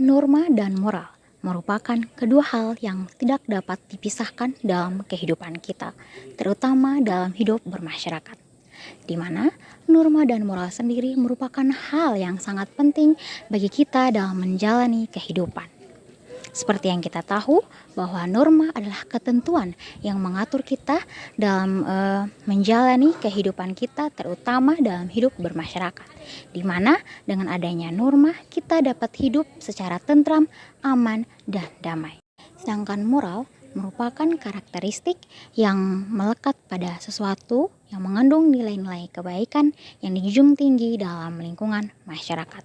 Norma dan moral merupakan kedua hal yang tidak dapat dipisahkan dalam kehidupan kita, terutama dalam hidup bermasyarakat, di mana norma dan moral sendiri merupakan hal yang sangat penting bagi kita dalam menjalani kehidupan. Seperti yang kita tahu bahwa norma adalah ketentuan yang mengatur kita dalam menjalani kehidupan kita, terutama dalam hidup bermasyarakat. Di mana dengan adanya norma kita dapat hidup secara tentram, aman, dan damai. Sedangkan moral merupakan karakteristik yang melekat pada sesuatu yang mengandung nilai-nilai kebaikan yang dijunjung tinggi dalam lingkungan masyarakat.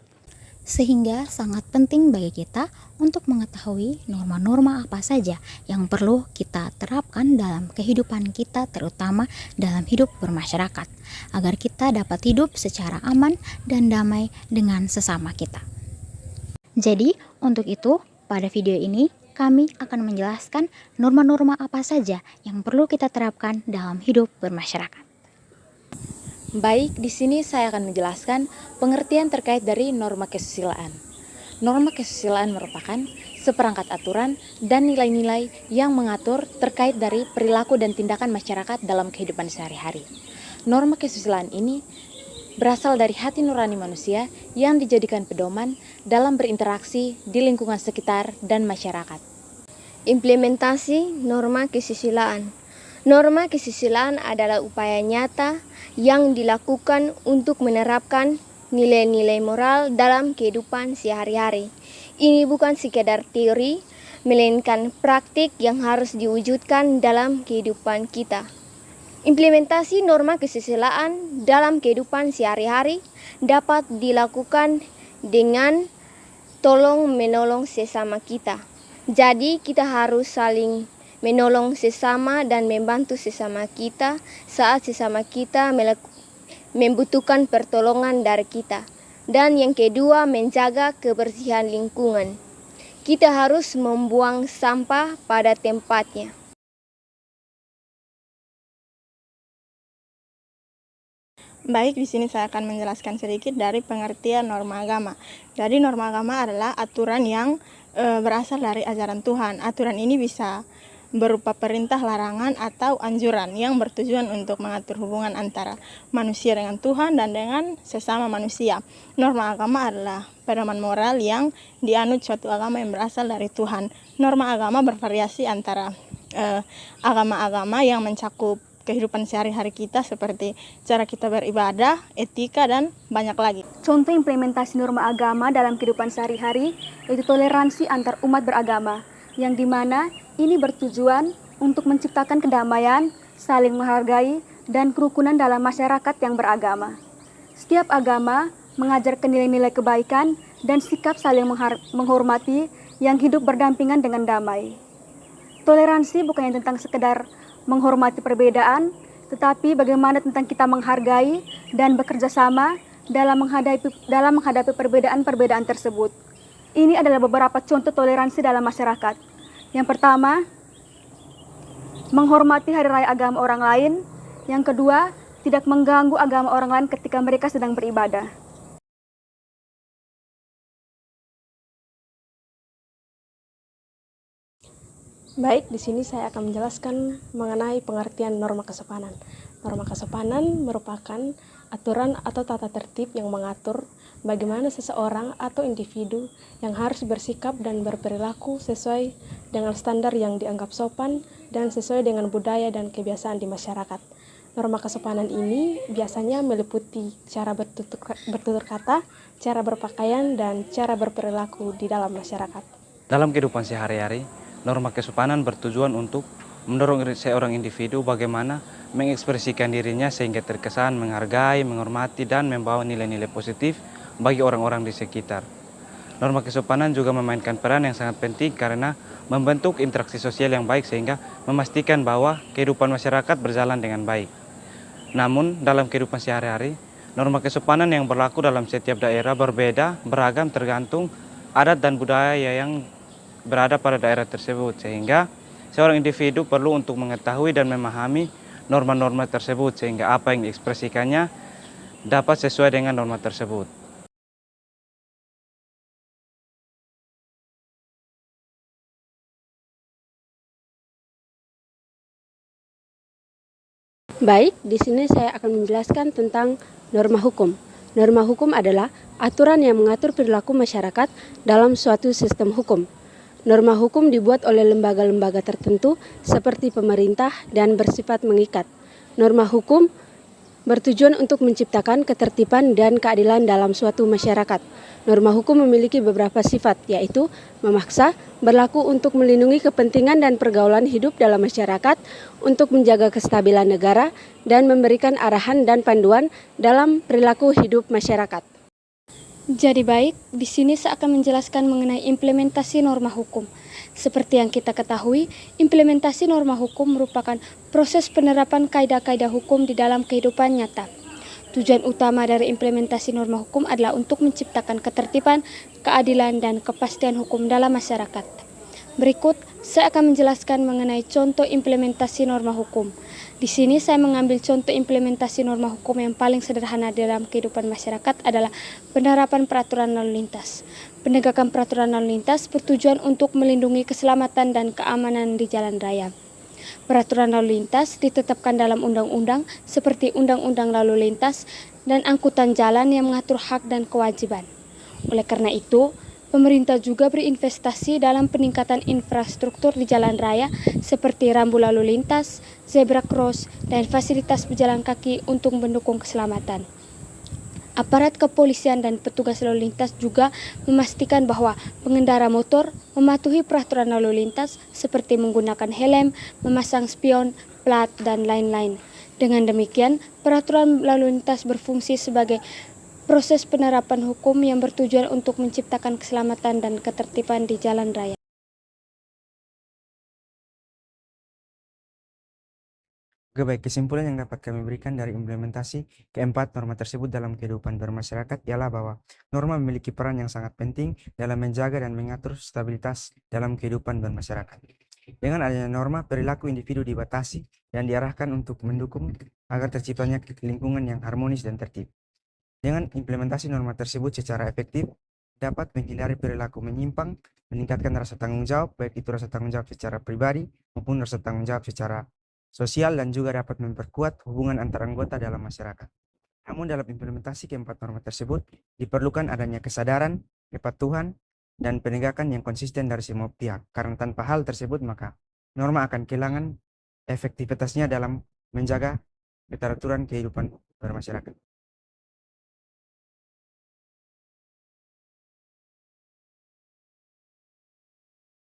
Sehingga sangat penting bagi kita untuk mengetahui norma-norma apa saja yang perlu kita terapkan dalam kehidupan kita, terutama dalam hidup bermasyarakat, agar kita dapat hidup secara aman dan damai dengan sesama kita. Jadi, untuk itu, pada video ini kami akan menjelaskan norma-norma apa saja yang perlu kita terapkan dalam hidup bermasyarakat. Baik, di sini saya akan menjelaskan pengertian terkait dari norma kesusilaan. Norma kesusilaan merupakan seperangkat aturan dan nilai-nilai yang mengatur terkait dari perilaku dan tindakan masyarakat dalam kehidupan sehari-hari. Norma kesusilaan ini berasal dari hati nurani manusia yang dijadikan pedoman dalam berinteraksi di lingkungan sekitar dan masyarakat. Implementasi norma kesusilaan. Norma kesusilaan adalah upaya nyata yang dilakukan untuk menerapkan nilai-nilai moral dalam kehidupan sehari-hari. Ini bukan sekedar teori, melainkan praktik yang harus diwujudkan dalam kehidupan kita. Implementasi norma kesusilaan dalam kehidupan sehari-hari dapat dilakukan dengan tolong-menolong sesama kita. Jadi kita harus saling menolong sesama dan membantu sesama kita saat sesama kita membutuhkan pertolongan dari kita. Dan yang kedua, menjaga kebersihan lingkungan. Kita harus membuang sampah pada tempatnya. Baik, di sini saya akan menjelaskan sedikit dari pengertian norma agama. Jadi norma agama adalah aturan yang berasal dari ajaran Tuhan. Aturan ini bisa berupa perintah, larangan, atau anjuran yang bertujuan untuk mengatur hubungan antara manusia dengan Tuhan dan dengan sesama manusia. Norma agama adalah pedoman moral yang dianut suatu agama yang berasal dari Tuhan. Norma agama bervariasi antara agama-agama yang mencakup kehidupan sehari-hari kita seperti cara kita beribadah, etika, dan banyak lagi. Contoh implementasi norma agama dalam kehidupan sehari-hari yaitu toleransi antar umat beragama, yang dimana ini bertujuan untuk menciptakan kedamaian, saling menghargai, dan kerukunan dalam masyarakat yang beragama. Setiap agama mengajarkan nilai-nilai kebaikan dan sikap saling menghormati yang hidup berdampingan dengan damai. Toleransi bukan tentang sekedar menghormati perbedaan, tetapi bagaimana tentang kita menghargai dan bekerja sama dalam menghadapi perbedaan-perbedaan tersebut. Ini adalah beberapa contoh toleransi dalam masyarakat. Yang pertama, menghormati hari raya agama orang lain. Yang kedua, tidak mengganggu agama orang lain ketika mereka sedang beribadah. Baik, di sini saya akan menjelaskan mengenai pengertian norma kesopanan. Norma kesopanan merupakan aturan atau tata tertib yang mengatur bagaimana seseorang atau individu yang harus bersikap dan berperilaku sesuai dengan standar yang dianggap sopan dan sesuai dengan budaya dan kebiasaan di masyarakat. Norma kesopanan ini biasanya meliputi cara bertutur kata, cara berpakaian, dan cara berperilaku di dalam masyarakat. Dalam kehidupan sehari-hari, norma kesopanan bertujuan untuk mendorong seorang individu bagaimana mengekspresikan dirinya sehingga terkesan menghargai, menghormati, dan membawa nilai-nilai positif bagi orang-orang di sekitar. Norma kesopanan juga memainkan peran yang sangat penting karena membentuk interaksi sosial yang baik sehingga memastikan bahwa kehidupan masyarakat berjalan dengan baik. Namun, dalam kehidupan sehari-hari, norma kesopanan yang berlaku dalam setiap daerah berbeda, beragam tergantung adat dan budaya yang berada pada daerah tersebut, sehingga seorang individu perlu untuk mengetahui dan memahami norma-norma tersebut sehingga apa yang diekspresikannya dapat sesuai dengan norma tersebut. Baik, di sini saya akan menjelaskan tentang norma hukum. Norma hukum adalah aturan yang mengatur perilaku masyarakat dalam suatu sistem hukum. Norma hukum dibuat oleh lembaga-lembaga tertentu seperti pemerintah dan bersifat mengikat. Norma hukum bertujuan untuk menciptakan ketertiban dan keadilan dalam suatu masyarakat. Norma hukum memiliki beberapa sifat, yaitu memaksa, berlaku untuk melindungi kepentingan dan pergaulan hidup dalam masyarakat, untuk menjaga kestabilan negara, dan memberikan arahan dan panduan dalam perilaku hidup masyarakat. Jadi baik, di sini saya akan menjelaskan mengenai implementasi norma hukum. Seperti yang kita ketahui, implementasi norma hukum merupakan proses penerapan kaidah-kaidah hukum di dalam kehidupan nyata. Tujuan utama dari implementasi norma hukum adalah untuk menciptakan ketertiban, keadilan, dan kepastian hukum dalam masyarakat. Berikut, saya akan menjelaskan mengenai contoh implementasi norma hukum. Di sini saya mengambil contoh implementasi norma hukum yang paling sederhana dalam kehidupan masyarakat adalah penerapan peraturan lalu lintas. Penegakan peraturan lalu lintas bertujuan untuk melindungi keselamatan dan keamanan di jalan raya. Peraturan lalu lintas ditetapkan dalam undang-undang seperti Undang-Undang Lalu Lintas dan Angkutan Jalan yang mengatur hak dan kewajiban. Oleh karena itu, pemerintah juga berinvestasi dalam peningkatan infrastruktur di jalan raya seperti rambu lalu lintas, zebra cross, dan fasilitas pejalan kaki untuk mendukung keselamatan. Aparat kepolisian dan petugas lalu lintas juga memastikan bahwa pengendara motor mematuhi peraturan lalu lintas seperti menggunakan helm, memasang spion, plat, dan lain-lain. Dengan demikian, peraturan lalu lintas berfungsi sebagai proses penerapan hukum yang bertujuan untuk menciptakan keselamatan dan ketertiban di jalan raya. Oke, baik, kesimpulan yang dapat kami berikan dari implementasi keempat norma tersebut dalam kehidupan bermasyarakat ialah bahwa norma memiliki peran yang sangat penting dalam menjaga dan mengatur stabilitas dalam kehidupan bermasyarakat. Dengan adanya norma, perilaku individu dibatasi dan diarahkan untuk mendukung agar terciptanya lingkungan yang harmonis dan tertib. Dengan implementasi norma tersebut secara efektif, dapat menghindari perilaku menyimpang, meningkatkan rasa tanggung jawab, baik itu rasa tanggung jawab secara pribadi maupun rasa tanggung jawab secara sosial, dan juga dapat memperkuat hubungan antar anggota dalam masyarakat. Namun dalam implementasi keempat norma tersebut, diperlukan adanya kesadaran, kepatuhan, dan penegakan yang konsisten dari semua pihak. Karena tanpa hal tersebut, maka norma akan kehilangan efektivitasnya dalam menjaga keteraturan kehidupan bermasyarakat.